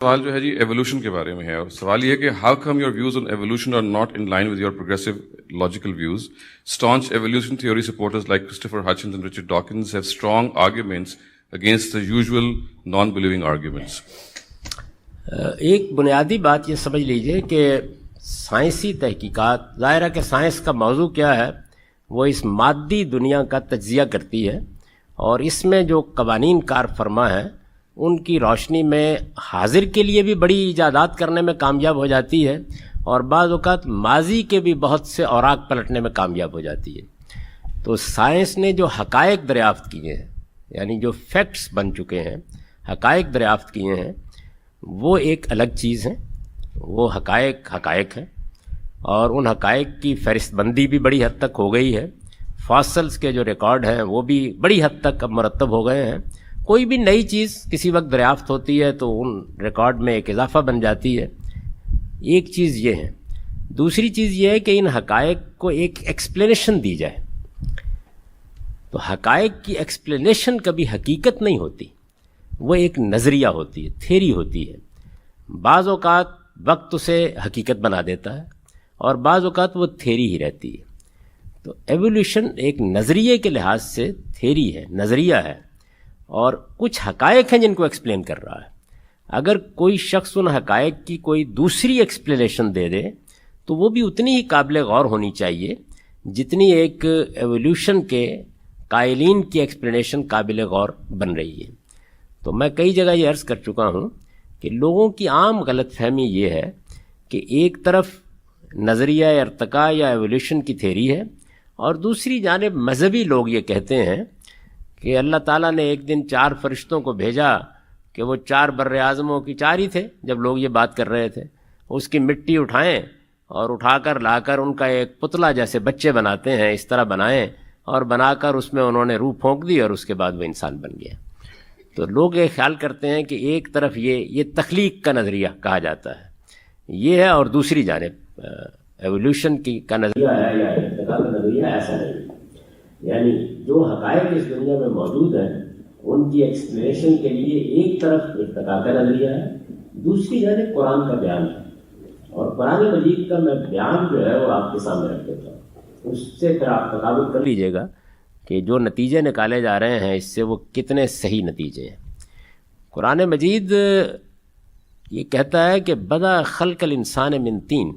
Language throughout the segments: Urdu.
سوال جو ہے جی ایوولوشن کے بارے میں ہے، اور سوال یہ ہے کہ how come your views on evolution are not in line with your progressive logical views. Staunch evolution theory supporters like Christopher Hitchens and Richard Dawkins have strong arguments against the usual non believing arguments. ایک بنیادی بات یہ سمجھ لیجئے کہ سائنسی تحقیقات، ظاہر ہے کہ سائنس کا موضوع کیا ہے، وہ اس مادی دنیا کا تجزیہ کرتی ہے، اور اس میں جو قوانین کار فرما ہیں ان کی روشنی میں حاضر کے لیے بھی بڑی ایجادات کرنے میں کامیاب ہو جاتی ہے، اور بعض اوقات ماضی کے بھی بہت سے اوراق پلٹنے میں کامیاب ہو جاتی ہے. تو سائنس نے جو حقائق دریافت کیے ہیں، یعنی جو فیکٹس بن چکے ہیں، حقائق دریافت کیے ہیں، وہ ایک الگ چیز ہے. وہ حقائق ہیں، اور ان حقائق کی فہرست بندی بھی بڑی حد تک ہو گئی ہے. فاسلز کے جو ریکارڈ ہیں وہ بھی بڑی حد تک اب مرتب ہو گئے ہیں. کوئی بھی نئی چیز کسی وقت دریافت ہوتی ہے تو ان ریکارڈ میں ایک اضافہ بن جاتی ہے. ایک چیز یہ ہے. دوسری چیز یہ ہے کہ ان حقائق کو ایک ایکسپلینیشن دی جائے. تو حقائق کی ایکسپلینیشن کبھی حقیقت نہیں ہوتی، وہ ایک نظریہ ہوتی ہے، تھیری ہوتی ہے. بعض اوقات وقت اسے حقیقت بنا دیتا ہے، اور بعض اوقات وہ تھیری ہی رہتی ہے. تو ایوولوشن ایک نظریے کے لحاظ سے تھیری ہے، نظریہ ہے، اور کچھ حقائق ہیں جن کو ایکسپلین کر رہا ہے. اگر کوئی شخص ان حقائق کی کوئی دوسری ایکسپلینیشن دے دے تو وہ بھی اتنی ہی قابل غور ہونی چاہیے جتنی ایک ایوولوشن کے قائلین کی ایکسپلینیشن قابل غور بن رہی ہے. تو میں کئی جگہ یہ عرض کر چکا ہوں کہ لوگوں کی عام غلط فہمی یہ ہے کہ ایک طرف نظریہ ارتقاء یا ایوولوشن کی تھیری ہے، اور دوسری جانب مذہبی لوگ یہ کہتے ہیں کہ اللہ تعالیٰ نے ایک دن 4 فرشتوں کو بھیجا کہ وہ 4 بر اعظموں کی 4 ہی تھے جب لوگ یہ بات کر رہے تھے، اس کی مٹی اٹھائیں اور اٹھا کر لا کر ان کا ایک پتلا جیسے بچے بناتے ہیں اس طرح بنائیں، اور بنا کر اس میں انہوں نے روح پھونک دی اور اس کے بعد وہ انسان بن گیا. تو لوگ یہ خیال کرتے ہیں کہ ایک طرف یہ تخلیق کا نظریہ کہا جاتا ہے یہ ہے، اور دوسری جانب ایوولوشن کا نظریہ ہے یا ارتقاء کا نظریہ ایسا نہیں. یعنی جو حقائق اس دنیا میں موجود ہیں ان کی ایکسپلینیشن کے لیے ایک طرف ارتقاء کا نظریہ ہے، دوسری جانب قرآن کا بیان ہے. اور قرآن مجید کا میں بیان جو ہے وہ آپ کے سامنے رکھ دیتا ہوں، اس سے پھر آپ تطابق کر لیجیے گا کہ جو نتیجے نکالے جا رہے ہیں اس سے وہ کتنے صحیح نتیجے ہیں. قرآن مجید یہ کہتا ہے کہ بدا خلق الانسان من طین،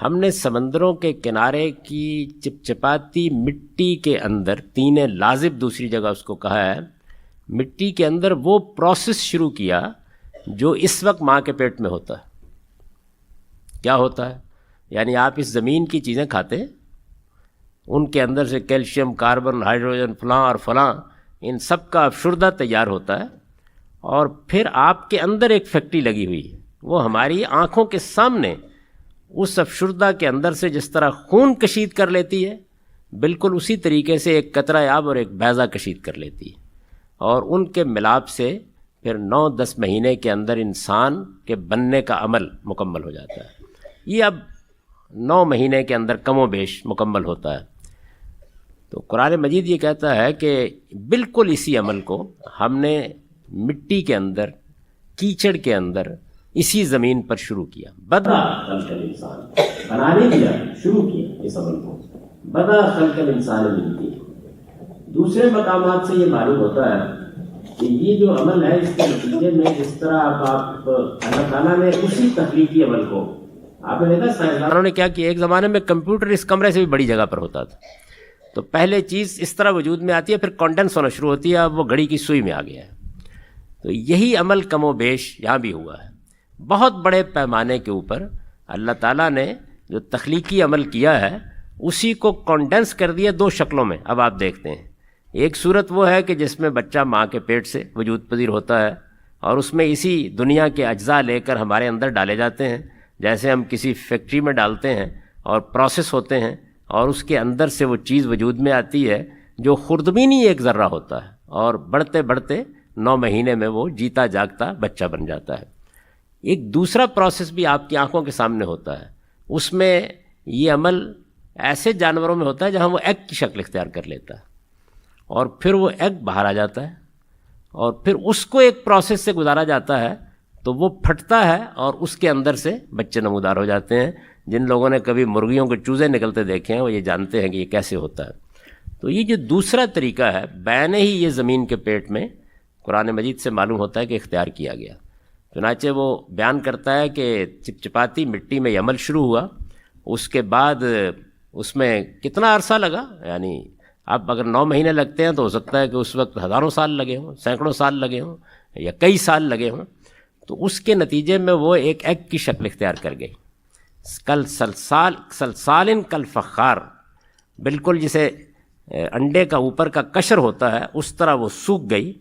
ہم نے سمندروں کے کنارے کی چپچپاتی مٹی کے اندر، طین لازب دوسری جگہ اس کو کہا ہے، مٹی کے اندر وہ پروسیس شروع کیا جو اس وقت ماں کے پیٹ میں ہوتا ہے. کیا ہوتا ہے؟ یعنی آپ اس زمین کی چیزیں کھاتے، ان کے اندر سے کیلشیم، کاربن، ہائیڈروجن، فلاں اور فلاں، ان سب کا افشردہ تیار ہوتا ہے، اور پھر آپ کے اندر ایک فیکٹری لگی ہوئی ہے، وہ ہماری آنکھوں کے سامنے اس افشردہ کے اندر سے جس طرح خون کشید کر لیتی ہے، بالکل اسی طریقے سے ایک قطرہ آب اور ایک بیضہ کشید کر لیتی ہے، اور ان کے ملاپ سے پھر 9-10 مہینے کے اندر انسان کے بننے کا عمل مکمل ہو جاتا ہے. یہ اب 9 مہینے کے اندر کم و بیش مکمل ہوتا ہے. تو قرآن مجید یہ کہتا ہے کہ بالکل اسی عمل کو ہم نے مٹی کے اندر، کیچڑ کے اندر، اسی زمین پر شروع کیا. بدا خلق الانسان، بنانے کیا، شروع کیا اس عمل کو. بدا خلق الانسان من طین. دوسرے مقامات سے یہ معلوم ہوتا ہے کہ یہ جو عمل ہے اس کے نتیجے میں جس طرح آپ اللہ تعالیٰ نے اسی تخلیقی عمل کو، آپ نے دیکھا سائنسدانوں نے کیا کیا، ایک زمانے میں کمپیوٹر اس کمرے سے بھی بڑی جگہ پر ہوتا تھا. تو پہلے چیز اس طرح وجود میں آتی ہے، پھر کانڈنس ہونا شروع ہوتی ہے، اب وہ گھڑی کی سوئی میں آ گیا ہے. تو یہی عمل کم و بیش یہاں بھی ہوا ہے. بہت بڑے پیمانے کے اوپر اللہ تعالیٰ نے جو تخلیقی عمل کیا ہے اسی کو کانڈنس کر دیا 2 شکلوں میں. اب آپ دیکھتے ہیں، ایک صورت وہ ہے کہ جس میں بچہ ماں کے پیٹ سے وجود پذیر ہوتا ہے، اور اس میں اسی دنیا کے اجزاء لے کر ہمارے اندر ڈالے جاتے ہیں، جیسے ہم کسی فیکٹری میں ڈالتے ہیں اور پروسیس ہوتے ہیں، اور اس کے اندر سے وہ چیز وجود میں آتی ہے جو خردبینی ایک ذرہ ہوتا ہے، اور بڑھتے بڑھتے 9 مہینے میں وہ جیتا جاگتا بچہ بن جاتا ہے. ایک دوسرا پروسیس بھی آپ کی آنکھوں کے سامنے ہوتا ہے، اس میں یہ عمل ایسے جانوروں میں ہوتا ہے جہاں وہ ایگ کی شکل اختیار کر لیتا ہے، اور پھر وہ ایگ باہر آ جاتا ہے، اور پھر اس کو ایک پروسیس سے گزارا جاتا ہے تو وہ پھٹتا ہے اور اس کے اندر سے بچے نمودار ہو جاتے ہیں. جن لوگوں نے کبھی مرغیوں کے چوزے نکلتے دیکھے ہیں وہ یہ جانتے ہیں کہ یہ کیسے ہوتا ہے. تو یہ جو دوسرا طریقہ ہے بینے ہی یہ زمین کے پیٹ میں قرآن مجید سے معلوم ہوتا ہے کہ اختیار کیا گیا. چنانچہ وہ بیان کرتا ہے کہ چپچپاتی مٹی میں یہ عمل شروع ہوا, اس کے بعد اس میں کتنا عرصہ لگا, یعنی اب اگر 9 مہینے لگتے ہیں تو ہو سکتا ہے کہ اس وقت ہزاروں سال لگے ہوں, سینکڑوں سال لگے ہوں, یا کئی سال لگے ہوں. تو اس کے نتیجے میں وہ ایک ایگ کی شکل اختیار کر گئی, کل سلسال کل فخار, بالکل جسے انڈے کا اوپر کا قشر ہوتا ہے اس طرح وہ سوکھ گئی,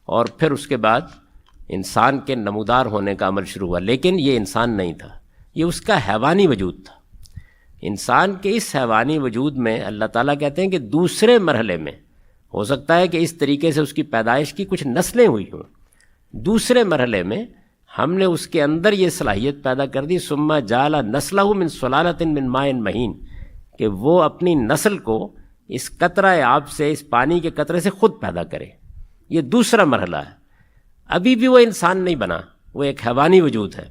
اور پھر اس کے بعد انسان کے نمودار ہونے کا عمل شروع ہوا. لیکن یہ انسان نہیں تھا, یہ اس کا حیوانی وجود تھا. انسان کے اس حیوانی وجود میں اللہ تعالیٰ کہتے ہیں کہ دوسرے مرحلے میں ہو سکتا ہے کہ اس طریقے سے اس کی پیدائش کی کچھ نسلیں ہوئی ہوں. دوسرے مرحلے میں ہم نے اس کے اندر یہ صلاحیت پیدا کر دی, ثم جعل نسلہ من سلالۃ من ماء مہین, کہ وہ اپنی نسل کو اس قطرہ آب سے, اس پانی کے قطرے سے خود پیدا کرے. یہ دوسرا مرحلہ ہے. ابھی بھی وہ انسان نہیں بنا, وہ ایک حیوانی وجود ہے.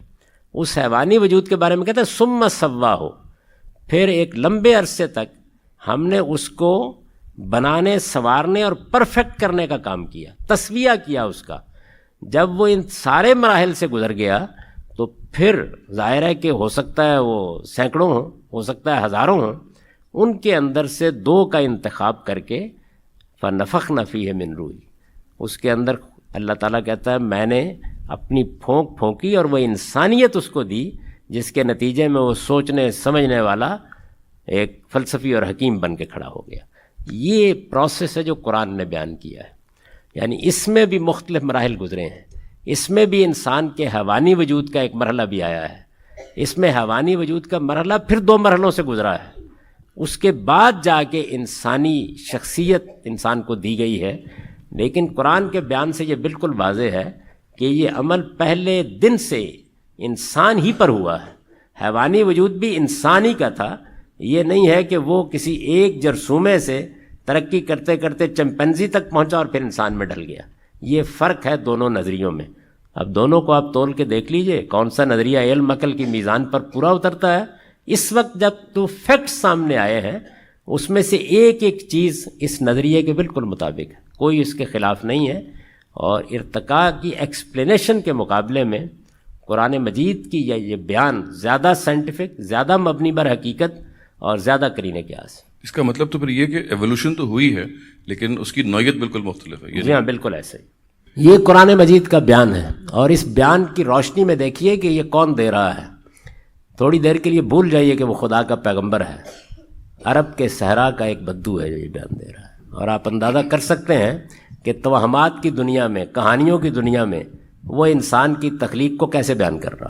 اس حیوانی وجود کے بارے میں کہتے ہیں ثم سواہ, پھر ایک لمبے عرصے تک ہم نے اس کو بنانے, سنوارنے اور پرفیکٹ کرنے کا کام کیا, تسویہ کیا اس کا. جب وہ ان سارے مراحل سے گزر گیا تو پھر ظاہر ہے کہ ہو سکتا ہے وہ سینکڑوں ہوں, ہو سکتا ہے ہزاروں ہوں, ان کے اندر سے 2 کا انتخاب کر کے فنفخنا فیہ من روحی, اس کے اندر اللہ تعالیٰ کہتا ہے میں نے اپنی پھونک پھونکی اور وہ انسانیت اس کو دی, جس کے نتیجے میں وہ سوچنے سمجھنے والا ایک فلسفی اور حکیم بن کے کھڑا ہو گیا. یہ پروسیس ہے جو قرآن نے بیان کیا ہے. یعنی اس میں بھی مختلف مراحل گزرے ہیں. اس میں بھی انسان کے حیوانی وجود کا ایک مرحلہ بھی آیا ہے. اس میں حیوانی وجود کا مرحلہ پھر 2 مرحلوں سے گزرا ہے. اس کے بعد جا کے انسانی شخصیت انسان کو دی گئی ہے. لیکن قرآن کے بیان سے یہ بالکل واضح ہے کہ یہ عمل پہلے دن سے انسان ہی پر ہوا ہے. حیوانی وجود بھی انسانی کا تھا. یہ نہیں ہے کہ وہ کسی ایک جرثومے سے ترقی کرتے کرتے چمپینزی تک پہنچا اور پھر انسان میں ڈھل گیا. یہ فرق ہے دونوں نظریوں میں. اب دونوں کو آپ تول کے دیکھ لیجئے کون سا نظریہ علم عقل کی میزان پر پورا اترتا ہے. اس وقت جب تو فیکٹس سامنے آئے ہیں اس میں سے ایک ایک چیز اس نظریے کے بالکل مطابق ہے, کوئی اس کے خلاف نہیں ہے. اور ارتقاء کی ایکسپلینیشن کے مقابلے میں قرآن مجید کی یہ بیان زیادہ سائنٹیفک, زیادہ مبنی بر حقیقت اور زیادہ قرینہ قیاس. اس کا مطلب تو پھر یہ کہ ایوولوشن تو ہوئی ہے لیکن اس کی نوعیت بالکل مختلف ہے. جی ہاں, بالکل ایسے ہی. یہ قرآن مجید کا بیان ہے, اور اس بیان کی روشنی میں دیکھیے کہ یہ کون دے رہا ہے. تھوڑی دیر کے لیے بھول جائیے کہ وہ خدا کا پیغمبر ہے. عرب کے صحرا کا ایک بدو ہے جو یہ بیان دے رہا ہے. اور آپ اندازہ کر سکتے ہیں کہ توہمات کی دنیا میں, کہانیوں کی دنیا میں وہ انسان کی تخلیق کو کیسے بیان کر رہا.